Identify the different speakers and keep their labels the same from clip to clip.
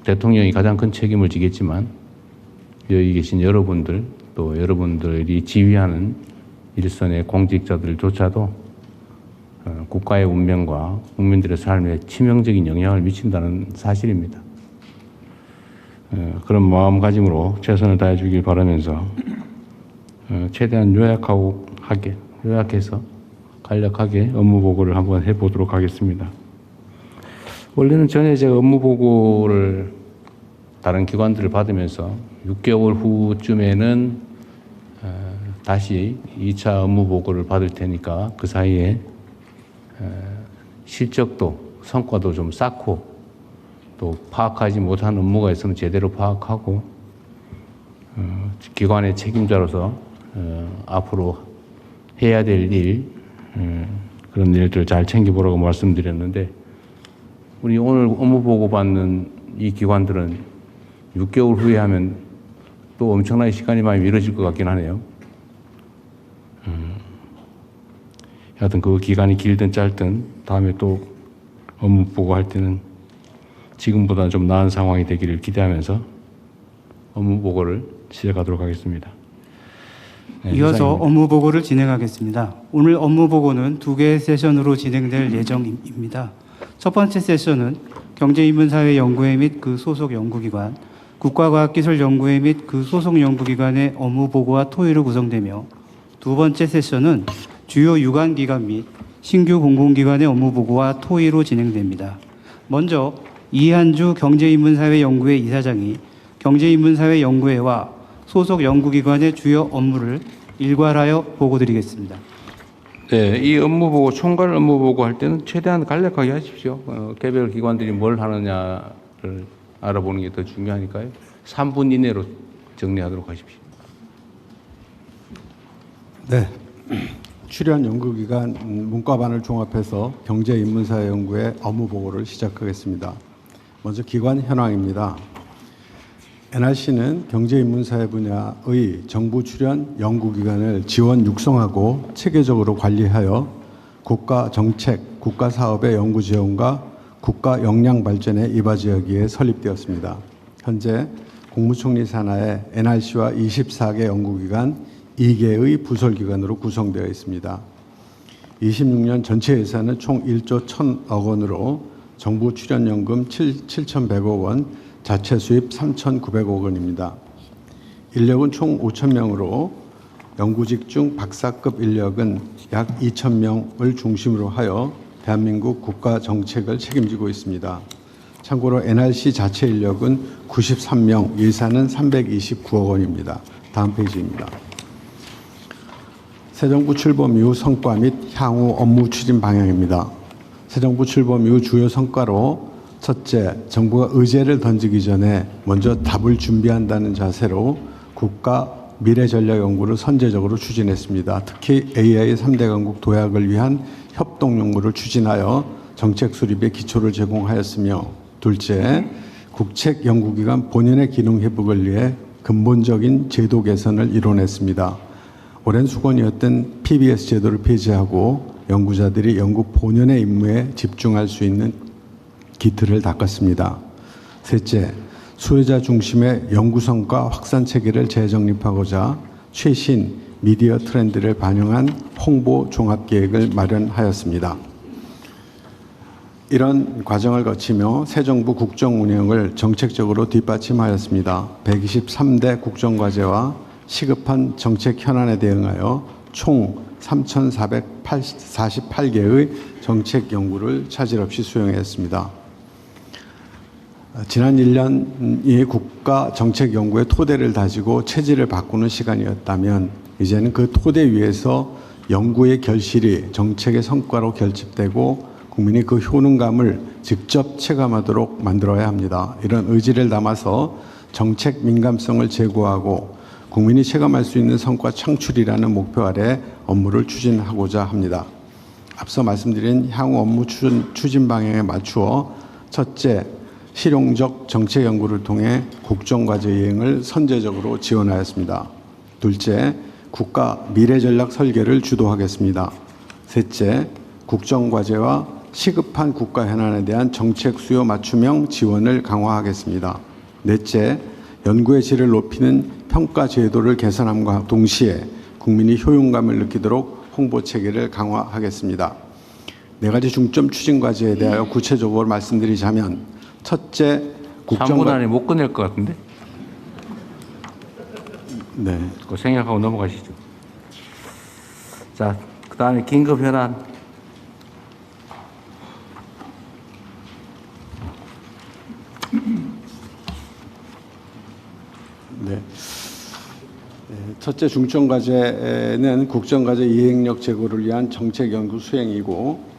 Speaker 1: 대통령이 가장 큰 책임을 지겠지만 여기 계신 여러분들 또 여러분들이 지휘하는 일선의 공직자들조차도 국가의 운명과 국민들의 삶에 치명적인 영향을 미친다는 사실입니다. 그런 마음가짐으로 최선을 다해 주길 바라면서 최대한 요약해서 간략하게 업무 보고를 한번 해보도록 하겠습니다. 원래는 전에 제가 업무 보고를 다른 기관들을 받으면서 6개월 후쯤에는 다시 2차 업무 보고를 받을 테니까 그 사이에 실적도 성과도 좀 쌓고 또 파악하지 못한 업무가 있으면 제대로 파악하고 기관의 책임자로서 앞으로 해야 될 일 그런 일들 잘 챙겨보라고 말씀드렸는데 우리 오늘 업무 보고 받는 이 기관들은 6개월 후에 하면 또 엄청나게 시간이 많이 미뤄질 것 같긴 하네요. 하여튼 그 기간이 길든 짧든 다음에 또 업무 보고할 때는 지금보다 좀 나은 상황이 되기를 기대하면서 업무 보고를 시작하도록 하겠습니다. 네,
Speaker 2: 이어서
Speaker 1: 이상입니다.
Speaker 2: 업무 보고를 진행하겠습니다. 오늘 업무 보고는 2개의 세션으로 진행될 예정입니다. 첫 번째 세션은 경제인문사회연구회 및 그 소속 연구기관, 국가과학기술연구회 및 그 소속 연구기관의 업무 보고와 토의로 구성되며 두 번째 세션은 주요 유관기관 및 신규 공공기관의 업무 보고와 토의로 진행됩니다. 먼저 이한주 경제인문사회연구회 이사장이 경제인문사회연구회와 소속 연구기관의 주요 업무를 일괄하여 보고드리겠습니다.
Speaker 1: 네, 이 업무 보고 총괄 업무 보고 할 때는 최대한 간략하게 하십시오. 개별 기관들이 뭘 하느냐를 알아보는 게 더 중요하니까요. 3분 이내로 정리하도록 하십시오.
Speaker 3: 네. 출연 연구기관 문과반을 종합해서 경제인문사회연구회 업무 보고를 시작하겠습니다. 먼저 기관 현황입니다. NRC는 경제인문사회 분야의 정부 출연 연구기관을 지원 육성하고 체계적으로 관리하여 국가 정책, 국가 사업의 연구 지원과 국가 역량 발전에 이바지하기에 설립되었습니다. 현재 국무총리 산하에 NRC와 24개 연구기관 2개의 부설기관으로 구성되어 있습니다. 26년 전체 예산은 총 1조 1,000억 원으로 정부 출연연금 7,100억 원, 자체 수입 3,900억 원입니다. 인력은 총 5,000명으로 연구직 중 박사급 인력은 약 2,000명을 중심으로 하여 대한민국 국가 정책을 책임지고 있습니다. 참고로 NRC 자체 인력은 93명, 예산은 329억 원입니다. 다음 페이지입니다. 새 정부 출범 이후 성과 및 향후 업무 추진 방향입니다. 새 정부 출범 이후 주요 성과로 첫째, 정부가 의제를 던지기 전에 먼저 답을 준비한다는 자세로 국가 미래 전략 연구를 선제적으로 추진했습니다. 특히 AI 3대 강국 도약을 위한 협동 연구를 추진하여 정책 수립의 기초를 제공하였으며 둘째, 국책 연구기관 본연의 기능 회복을 위해 근본적인 제도 개선을 이뤄냈습니다. 오랜 수건이었던 PBS 제도를 폐지하고 연구자들이 연구 본연의 임무에 집중할 수 있는 기틀을 닦았습니다. 셋째, 수혜자 중심의 연구성과 확산 체계를 재정립하고자 최신 미디어 트렌드를 반영한 홍보 종합계획을 마련하였습니다. 이런 과정을 거치며 새 정부 국정 운영을 정책적으로 뒷받침하였습니다. 123대 국정과제와 시급한 정책 현안에 대응하여 총 3,448개의 정책 연구를 차질 없이 수행했습니다. 지난 1년이 국가 정책 연구의 토대를 다지고 체질을 바꾸는 시간이었다면 이제는 그 토대 위에서 연구의 결실이 정책의 성과로 결집되고 국민이 그 효능감을 직접 체감하도록 만들어야 합니다. 이런 의지를 담아서 정책 민감성을 제고하고 국민이 체감할 수 있는 성과 창출이라는 목표 아래 업무를 추진하고자 합니다. 앞서 말씀드린 향후 업무 추진 방향에 맞추어 첫째, 실용적 정책 연구를 통해 국정과제 이행을 선제적으로 지원하였습니다. 둘째, 국가 미래 전략 설계를 주도하겠습니다. 셋째, 국정과제와 시급한 국가 현안에 대한 정책 수요 맞춤형 지원을 강화하겠습니다. 넷째, 연구의 질을 높이는 평가 제도를 개선함과 동시에 국민이 효용감을 느끼도록 홍보 체계를 강화하겠습니다. 네 가지 중점 추진 과제에 대하여 구체적으로 말씀드리자면, 첫째,
Speaker 1: 3분 안에 못 끝낼 것 같은데?
Speaker 3: 네.
Speaker 1: 그거 생략하고 넘어가시죠. 자, 그 다음에 긴급 현안.
Speaker 3: 네. 첫째 중점 과제는 국정과제 이행력 제고를 위한 정책 연구 수행이고,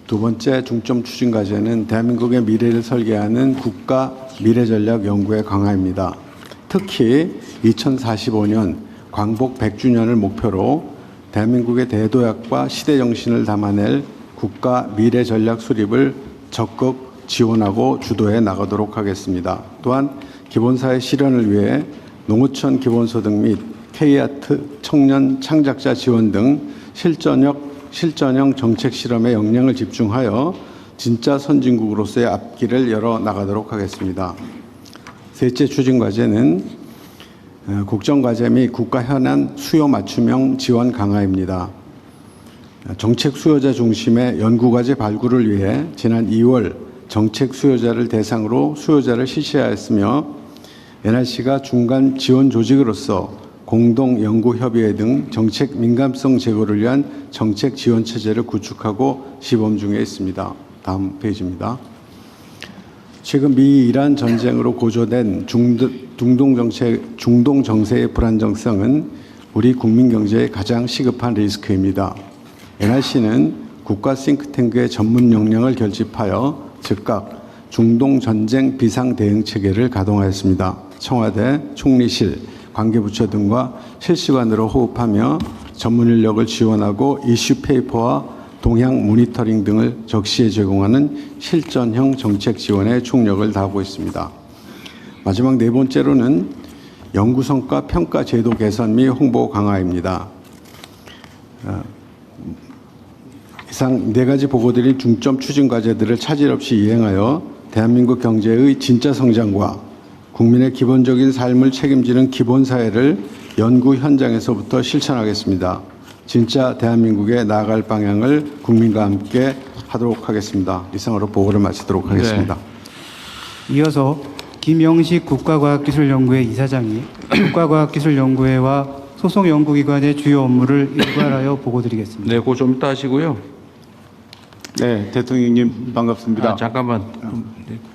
Speaker 3: 두 번째 중점 추진 과제는 대한민국의 미래를 설계하는 국가 미래 전략 연구의 강화입니다. 특히 2045년 광복 100주년을 목표로 대한민국의 대도약과 시대 정신을 담아낼 국가 미래 전략 수립을 적극 지원하고 주도해 나가도록 하겠습니다. 또한 기본사회 실현을 위해 농어촌 기본소득 및 K아트 청년 창작자 지원 등 실전형 정책 실험에 역량을 집중하여 진짜 선진국으로서의 앞길을 열어 나가도록 하겠습니다. 셋째 추진 과제는 국정과제 및 국가 현안 수요 맞춤형 지원 강화입니다. 정책 수요자 중심의 연구과제 발굴을 위해 지난 2월 정책 수요자를 대상으로 수요자를 실시하였으며, NRC가 중간 지원 조직으로서 공동연구협의회 등 정책 민감성 제고를 위한 정책 지원 체제를 구축하고 시범 중에 있습니다. 다음 페이지입니다. 최근 미-이란 전쟁으로 고조된 중동 정세의 불안정성은 우리 국민 경제의 가장 시급한 리스크입니다. NRC는 국가 싱크탱크의 전문 역량을 결집하여 즉각 중동 전쟁 비상 대응 체계를 가동하였습니다. 청와대, 총리실, 관계부처 등과 실시간으로 호흡하며 전문 인력을 지원하고 이슈 페이퍼와 동향 모니터링 등을 적시에 제공하는 실전형 정책 지원에 총력을 다하고 있습니다. 마지막 네 번째로는 연구 성과 평가 제도 개선 및 홍보 강화입니다. 이상 네 가지 보고드린 중점 추진 과제들을 차질 없이 이행하여 대한민국 경제의 진짜 성장과 국민의 기본적인 삶을 책임지는 기본사회를 연구 현장에서부터 실천하겠습니다. 진짜 대한민국에 나아갈 방향을 국민과 함께 하도록 하겠습니다. 이상으로 보고를 마치도록 하겠습니다.
Speaker 2: 네. 이어서 김영식 국가과학기술연구회 이사장이 국가과학기술연구회와 소속 연구기관의 주요 업무를 일괄하여 보고드리겠습니다.
Speaker 1: 네, 그거 좀 이따 하시고요.
Speaker 4: 네, 대통령님 반갑습니다.
Speaker 1: 잠깐만,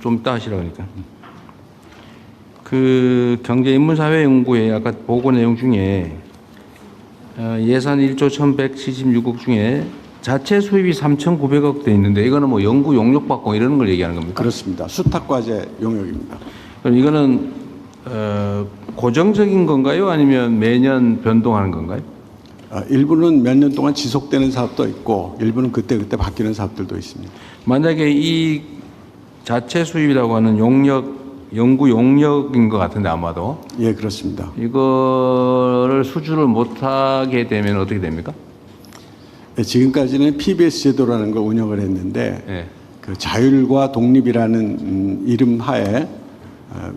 Speaker 1: 좀 이따 하시라 그러니까. 그 경제인문사회연구회 아까 보고 내용 중에 예산 1조 1,176억 중에 자체 수입이 3,900억 돼 있는데 이거는 뭐 연구 용역 받고 이러는 걸 얘기하는 겁니까?
Speaker 3: 그렇습니다. 수탁과제 용역입니다.
Speaker 1: 그럼 이거는 고정적인 건가요? 아니면 매년 변동하는 건가요?
Speaker 3: 일부는 몇 년 동안 지속되는 사업도 있고, 일부는 그때그때 바뀌는 사업들도 있습니다.
Speaker 1: 만약에 이 자체 수입이라고 하는 연구 용역인 것 같은데 아마도
Speaker 3: 예, 그렇습니다.
Speaker 1: 이거를 수주를 못하게 되면 어떻게 됩니까?
Speaker 3: 네, 지금까지는 PBS 제도라는 걸 운영을 했는데,
Speaker 1: 네.
Speaker 3: 그 자율과 독립이라는 이름 하에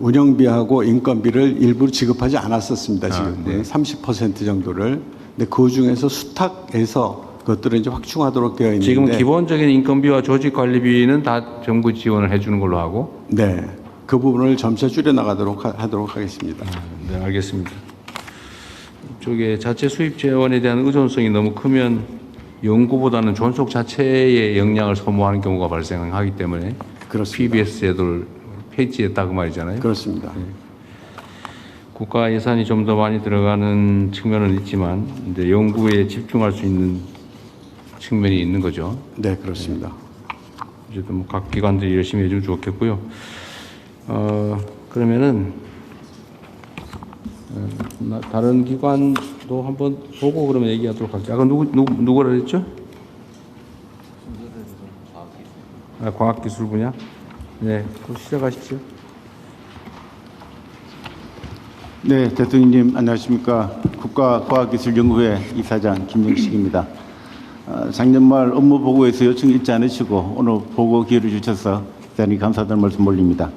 Speaker 3: 운영비하고 인건비를 일부 지급하지 않았었습니다. 지금
Speaker 1: 네.
Speaker 3: 30% 정도를. 근데 그 중에서 수탁에서 그것들을 이제 확충하도록 되어 있는데,
Speaker 1: 지금 기본적인 인건비와 조직 관리비는 다 정부 지원을 해주는 걸로 하고.
Speaker 3: 네, 그 부분을 점차 줄여 나가도록 하도록 하겠습니다.
Speaker 1: 네, 알겠습니다. 이쪽에 자체 수입 재원에 대한 의존성이 너무 크면 연구보다는 존속 자체의 역량을 소모하는 경우가 발생하기 때문에
Speaker 3: 그렇습니다.
Speaker 1: PBS 제도를 폐지했다 그 말이잖아요.
Speaker 3: 그렇습니다.
Speaker 1: 국가 예산이 좀 더 많이 들어가는 측면은 있지만 이제 연구에 집중할 수 있는 측면이 있는 거죠.
Speaker 3: 네, 그렇습니다.
Speaker 1: 어쨌든 뭐 각 기관들이 열심히 해주면 좋겠고요. 그러면은 다른 기관도 한번 보고 그러면 얘기하도록 할게요. 아까 누구라 그랬죠? 과학기술 분야? 네, 그럼 시작하시죠.
Speaker 4: 네, 대통령님 안녕하십니까? 국가과학기술연구회 이사장 김영식입니다. 작년 말 업무 보고에서 요청이 있지 않으시고 오늘 보고 기회를 주셔서 대단히 감사하다는 말씀 올립니다.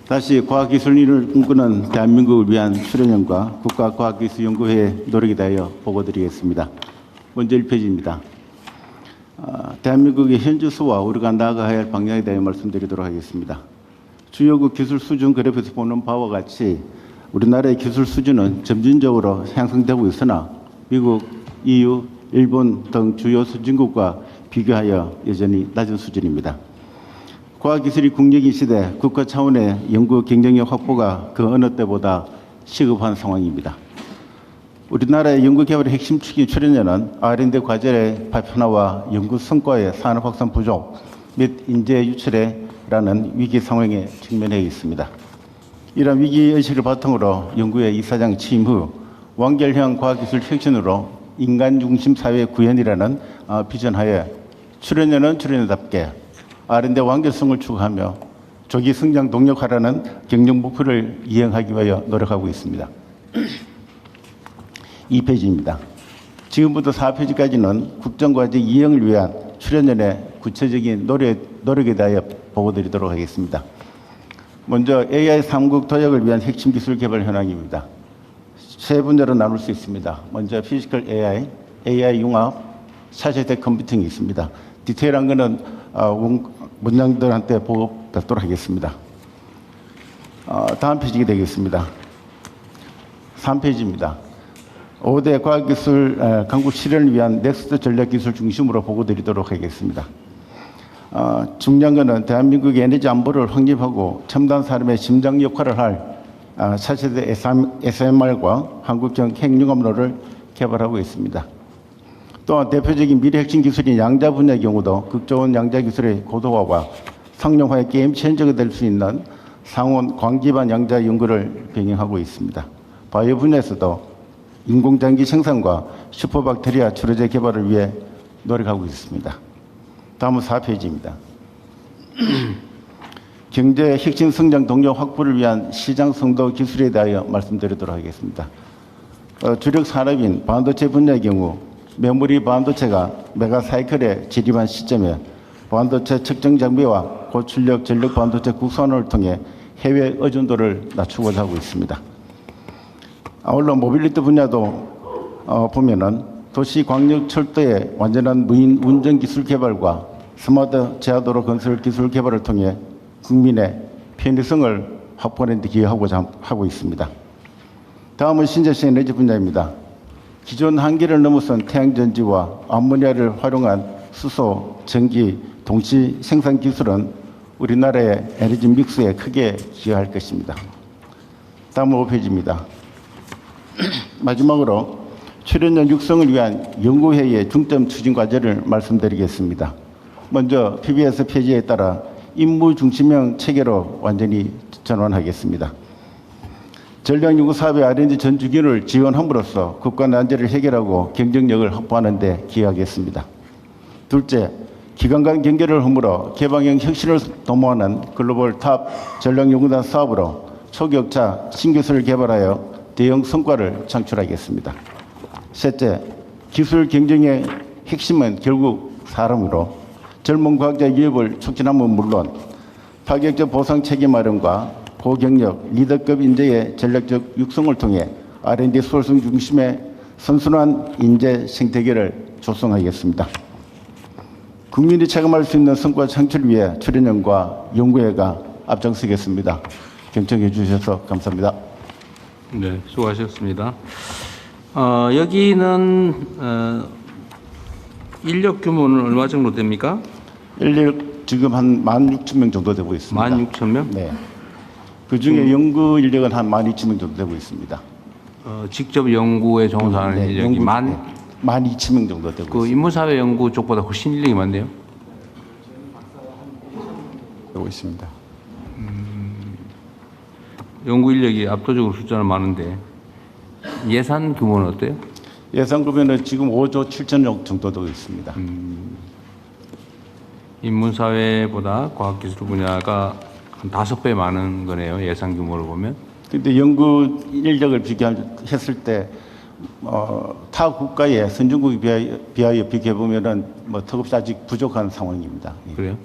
Speaker 4: 다시 과학기술인을 꿈꾸는 대한민국을 위한 수련연과 국가과학기술연구회의 노력에 대하여 보고드리겠습니다. 먼저 1페이지입니다. 대한민국의 현주소와 우리가 나아가야 할 방향에 대해 말씀드리도록 하겠습니다. 주요국 기술 수준 그래프에서 보는 바와 같이 우리나라의 기술 수준은 점진적으로 향상되고 있으나 미국, EU, 일본 등 주요 선진국과 비교하여 여전히 낮은 수준입니다. 과학기술이 국력인 시대 국가 차원의 연구 경쟁력 확보가 그 어느 때보다 시급한 상황입니다. 우리나라의 연구개발의 핵심 축인 출연료는 R&D 과제의 파편화와 연구 성과의 산업 확산 부족 및 인재 유출에라는 위기 상황에 직면해 있습니다. 이러한 위기의식을 바탕으로 연구의 이사장 취임 후 완결형 과학기술 혁신으로 인간 중심 사회 구현이라는 비전하에 출연료는 출연료답게 R&D 완결성을 추구하며 조기 성장 동력화라는 경영 목표를 이행하기 위하여 노력하고 있습니다. 2페이지입니다. 지금부터 4페이지까지는 국정과제 이행을 위한 출연연의 구체적인 노력에 대하여 보고드리도록 하겠습니다. 먼저 AI 3국 도약을 위한 핵심 기술 개발 현황입니다. 세 분야로 나눌 수 있습니다. 먼저 피지컬 AI, AI 융합, 차세대 컴퓨팅이 있습니다. 디테일한 거는 문장들한테 보고 뵙도록 하겠습니다. 다음 페이지가 되겠습니다. 3페이지입니다. 5대 과학기술 강국 실현을 위한 넥스트 전략기술 중심으로 보고드리도록 하겠습니다. 중요한 것은 대한민국의 에너지 안보를 확립하고 첨단 산업의 심장 역할을 할 차세대 SMR과 한국형 핵융합로를 개발하고 있습니다. 또한 대표적인 미래 핵심 기술인 양자 분야의 경우도 극저온 양자 기술의 고도화와 상용화의 게임 체인저가 될 수 있는 상온 광기반 양자 연구를 병행하고 있습니다. 바이오 분야에서도 인공장기 생산과 슈퍼박테리아 치료제 개발을 위해 노력하고 있습니다. 다음은 4페이지입니다. 경제 핵심 성장 동력 확보를 위한 시장 성도 기술에 대하여 말씀드리도록 하겠습니다. 주력 산업인 반도체 분야의 경우 메모리 반도체가 메가사이클에 진입한 시점에 반도체 측정 장비와 고출력 전력 반도체 국산화를 통해 해외 의존도를 낮추고자 하고 있습니다. 아울러 모빌리티 분야도 보면은 도시 광역 철도의 완전한 무인 운전 기술 개발과 스마트 제하도로 건설 기술 개발을 통해 국민의 편의성을 확보하는 데 기여하고자 하고 있습니다. 다음은 신재생 에너지 분야입니다. 기존 한계를 넘어선 태양전지와 암모니아를 활용한 수소, 전기, 동시 생산 기술은 우리나라의 에너지 믹스에 크게 기여할 것입니다. 다음은 5페이지입니다. 마지막으로 출연연 육성을 위한 연구회의의 중점 추진 과제를 말씀드리겠습니다. 먼저 PBS 폐지에 따라 임무 중심형 체계로 완전히 전환하겠습니다. 전략연구사업의 R&D 전 주기를 지원함으로써 국가 난제를 해결하고 경쟁력을 확보하는 데 기여하겠습니다. 둘째, 기관 간 경계를 허물어 개방형 혁신을 도모하는 글로벌 탑 전략연구단 사업으로 초격차 신기술을 개발하여 대형 성과를 창출하겠습니다. 셋째, 기술 경쟁의 핵심은 결국 사람으로 젊은 과학자 유입을 촉진하면 물론 파격적 보상 체계 마련과 고경력 리더급 인재의 전략적 육성을 통해 R&D 수월성 중심의 선순환 인재 생태계를 조성하겠습니다. 국민이 체감할 수 있는 성과 창출을 위해 출연연과 연구회가 앞장서겠습니다. 경청해 주셔서 감사합니다.
Speaker 1: 네, 수고하셨습니다. 여기는 인력 규모는 얼마 정도 됩니까?
Speaker 4: 인력 지금 한 16,000명 정도 되고 있습니다.
Speaker 1: 16,000명?
Speaker 4: 네. 그 중에 연구 인력은 한 12,000명 정도 되고 있습니다.
Speaker 1: 직접 연구에 종사하는 인력이
Speaker 4: 12,000명 정도 되고
Speaker 1: 그
Speaker 4: 있습니다.
Speaker 1: 인문사회 연구 쪽보다 훨씬 인력이 많네요.
Speaker 4: 되고 있습니다.
Speaker 1: 연구 인력이 압도적으로 숫자는 많은데 예산 규모는 어때요?
Speaker 4: 예산 규모는 지금 5조 7천억 정도 되고 있습니다.
Speaker 1: 인문사회보다 과학기술 분야가 한 5배 많은 거네요. 예산 규모를 보면.
Speaker 4: 근데 연구 인력을 비교했을 때 타 국가의 선진국에 비하여 비교해 보면은 뭐 턱없이 아직 부족한 상황입니다. 예.
Speaker 1: 그래요?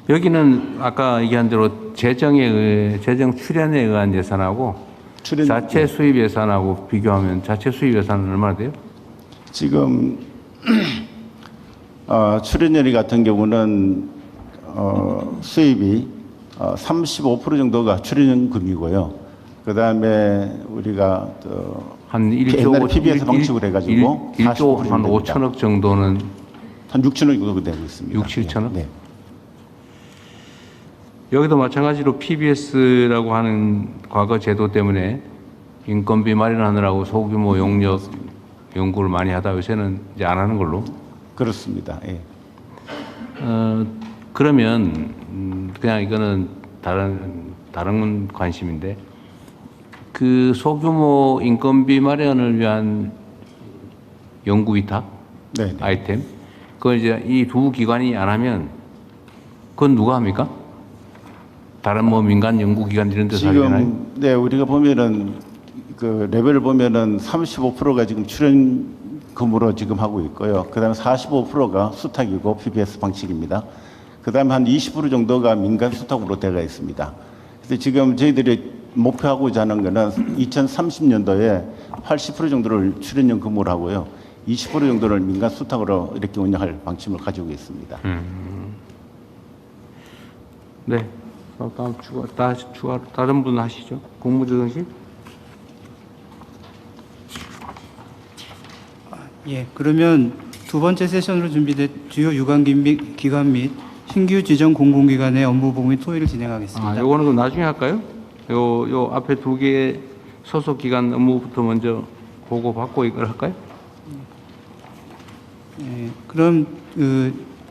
Speaker 1: 여기는 아까 얘기한 대로 재정 출연에 의한 예산하고
Speaker 4: 출연-
Speaker 1: 자체 수입 예산하고 비교하면 자체 수입 예산은 얼마나 돼요?
Speaker 4: 지금 출연연이 같은 경우는 수입이 35% 정도가 출연금이고요. 그 다음에 우리가
Speaker 1: 한 1조
Speaker 4: 옛날에 PBS 방식으로 해가지고
Speaker 1: 1조
Speaker 4: 40%
Speaker 1: 한
Speaker 4: 됩니다.
Speaker 1: 5천억 정도는
Speaker 4: 한 6천억 정도 되고 있습니다.
Speaker 1: 6, 7천억?
Speaker 4: 네.
Speaker 1: 여기도 마찬가지로 PBS라고 하는 과거 제도 때문에 인건비 마련하느라고 소규모 용역 연구를 많이 하다 요새는 이제 안 하는 걸로.
Speaker 4: 그렇습니다. 예.
Speaker 1: 그러면 그냥 이거는 다른 관심인데 그 소규모 인건비 마련을 위한 연구 위탁
Speaker 4: 네.
Speaker 1: 아이템 그걸 이제 이 두 기관이 안 하면 그건 누가 합니까? 다른 뭐 민간 연구기관 이런 데서 하려나요?
Speaker 4: 지금 네 우리가 보면은 그 레벨을 보면은 35%가 지금 출연금으로 지금 하고 있고요. 그다음에 45%가 수탁이고 PBS 방식입니다. 그다음에 한 20% 정도가 민간 수탁으로 되어 있습니다. 그래서 지금 저희들이 목표하고자 하는 거는 2030년도에 80% 정도를 출연연금으로 하고요. 20% 정도를 민간 수탁으로 이렇게 운영할 방침을 가지고 있습니다.
Speaker 1: 네. 다음 추가 다른 분 하시죠. 국무조정실.
Speaker 2: 예, 그러면 두 번째 세션으로 준비된 주요 기관 및 신규 지정 공공기관의 업무 보고 및 토의를 진행하겠습니다.
Speaker 1: 요거는 그럼 나중에 할까요? 요 앞에 두 개의 소속 기관 업무부터 먼저 보고 받고 이걸 할까요?
Speaker 2: 예, 그럼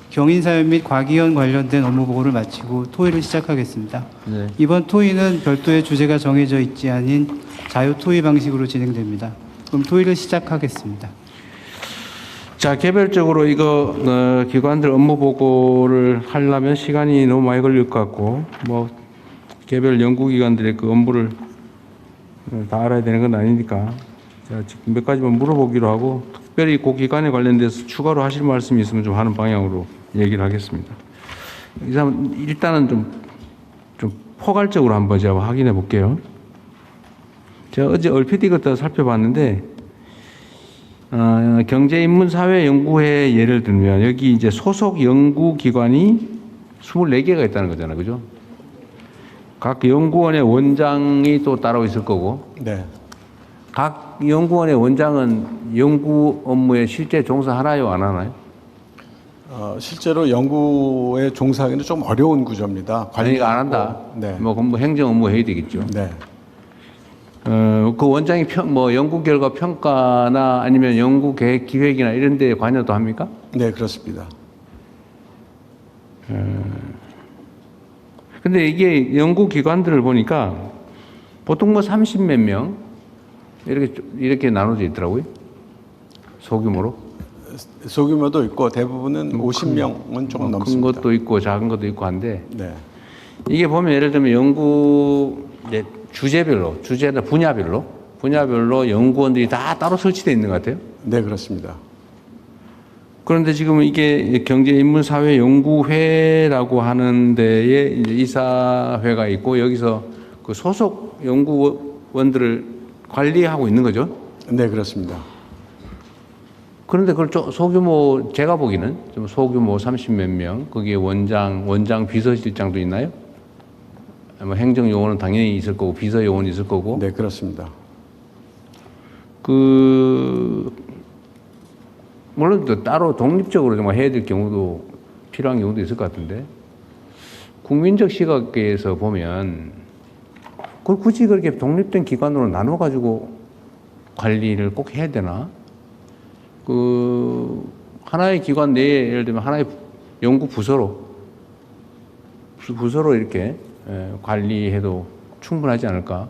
Speaker 2: 경인사회 및 과기원 관련된 업무 보고를 마치고 토의를 시작하겠습니다.
Speaker 1: 네.
Speaker 2: 이번 토의는 별도의 주제가 정해져 있지 않은 자유 토의 방식으로 진행됩니다. 그럼 토의를 시작하겠습니다.
Speaker 1: 자, 개별적으로 이거 기관들 업무 보고를 하려면 시간이 너무 많이 걸릴 것 같고 뭐 개별 연구기관들의 그 업무를 다 알아야 되는 건 아니니까 제가 지금 몇 가지만 물어보기로 하고 특별히 그 기관에 관련돼서 추가로 하실 말씀이 있으면 좀 하는 방향으로 얘기를 하겠습니다. 일단은 좀 포괄적으로 한번 제가 확인해 볼게요. 제가 어제 얼핏 이것도 살펴봤는데 경제인문사회연구회 예를 들면 여기 이제 소속 연구기관이 24개가 있다는 거잖아요. 그죠? 각 연구원의 원장이 또 따로 있을 거고
Speaker 3: 네.
Speaker 1: 각 연구원의 원장은 연구 업무에 실제 종사하나요? 안 하나요?
Speaker 3: 실제로 연구에 종사하기는 좀 어려운 구조입니다.
Speaker 1: 관리가 안 한다.
Speaker 3: 네.
Speaker 1: 뭐 행정 업무 해야 되겠죠.
Speaker 3: 네.
Speaker 1: 그 원장이 뭐 연구 결과 평가나 아니면 연구 계획 기획이나 이런 데 관여도 합니까?
Speaker 3: 네, 그렇습니다.
Speaker 1: 근데 이게 연구 기관들을 보니까 보통 뭐 30몇 명 이렇게 나눠져 있더라고요. 소규모로.
Speaker 3: 소규모도 있고 대부분은 50명은 조금
Speaker 1: 큰
Speaker 3: 넘습니다.
Speaker 1: 것도 있고 작은 것도 있고 한데
Speaker 3: 네.
Speaker 1: 이게 보면 예를 들면 연구 이제 주제나 분야별로 연구원들이 다 따로 설치되어 있는 것 같아요.
Speaker 3: 네, 그렇습니다.
Speaker 1: 그런데 지금 이게 경제인문사회연구회라고 하는 데에 이제 이사회가 있고 여기서 그 소속 연구원들을 관리하고 있는 거죠.
Speaker 3: 네, 그렇습니다.
Speaker 1: 그런데 그걸 소규모 제가 보기는 좀 소규모 30몇 명 거기에 원장 비서실장도 있나요? 뭐 행정 요원은 당연히 있을 거고 비서 요원이 있을 거고.
Speaker 3: 네, 그렇습니다.
Speaker 1: 물론 또 따로 독립적으로 좀 해야 될 경우도 필요한 경우도 있을 것 같은데 국민적 시각에서 보면 그걸 굳이 그렇게 독립된 기관으로 나눠 가지고 관리를 꼭 해야 되나? 하나의 기관 내에 예를 들면 하나의 연구 부서로 이렇게 관리해도 충분하지 않을까?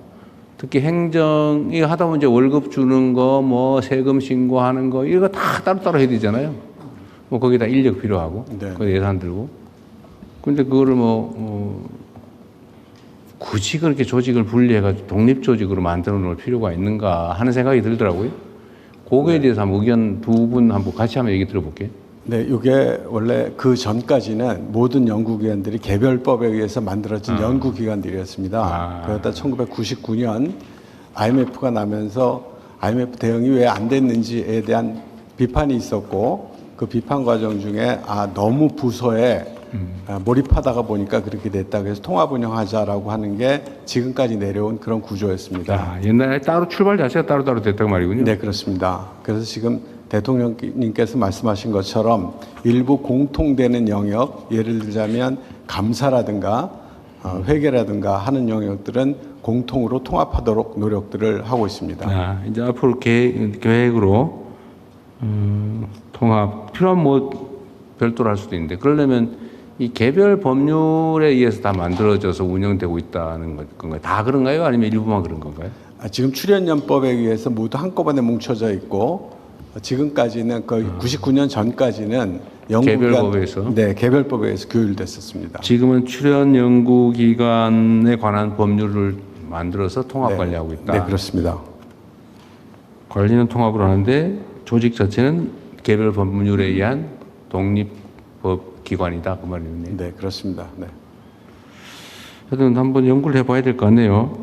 Speaker 1: 특히 이거 하다 보면 이제 월급 주는 거, 뭐 세금 신고하는 거, 이거 다 따로따로 해야 되잖아요. 뭐 거기다 인력 필요하고,
Speaker 3: 네.
Speaker 1: 그 예산 들고. 근데 그거를 굳이 그렇게 조직을 분리해가지고 독립조직으로 만들어 놓을 필요가 있는가 하는 생각이 들더라고요. 그거에 대해서 한번 의견 두 분 한번 같이 한번 얘기 들어볼게요.
Speaker 3: 네, 이게 원래 그 전까지는 모든 연구기관들이 개별법에 의해서 만들어진 연구기관들이었습니다. 그러다 1999년 IMF가 나면서 IMF 대응이 왜 안 됐는지에 대한 비판이 있었고 그 비판 과정 중에 너무 부서에 몰입하다가 보니까 그렇게 됐다. 그래서 통합 운영하자라고 하는 게 지금까지 내려온 그런 구조였습니다.
Speaker 1: 옛날에 따로 출발 자체가 따로따로 됐다고 말이군요.
Speaker 3: 네, 그렇습니다. 그래서 지금 대통령님께서 말씀하신 것처럼 일부 공통되는 영역, 예를 들자면 감사라든가 회계라든가 하는 영역들은 공통으로 통합하도록 노력들을 하고 있습니다.
Speaker 1: 이제 앞으로 계획으로 통합 필요하면 뭐 별도로 할 수도 있는데 그러려면 이 개별 법률에 의해서 다 만들어져서 운영되고 있다는 건가요? 다 그런가요? 아니면 일부만 그런 건가요?
Speaker 3: 지금 출연연법에 의해서 모두 한꺼번에 뭉쳐져 있고 지금까지는 거의 99년 전까지는
Speaker 1: 개별법에서?
Speaker 3: 네, 개별법에 의해서 규율됐었습니다.
Speaker 1: 지금은 출연 연구기관에 관한 법률을 만들어서 통합 관리하고 있다.
Speaker 3: 네, 그렇습니다.
Speaker 1: 관리는 통합을 하는데 조직 자체는 개별 법률에 의한 독립법 기관이다 그 말이네요.
Speaker 3: 네, 그렇습니다. 네.
Speaker 1: 하여튼 한번 연구를 해봐야 될 것 같네요.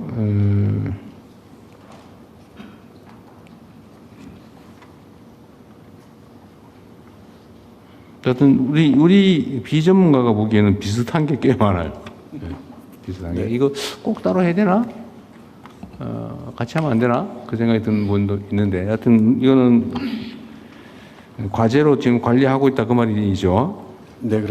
Speaker 1: 하여튼 우리 비전문가가 보기에는 비슷한 게 꽤 많아요. 비슷한 게 이거 꼭 따로 해야 되나? 같이 하면 안 되나? 그 생각이 드는 분도 있는데 하여튼 이거는 과제로 지금 관리하고 있다 그 말이죠.
Speaker 3: 네,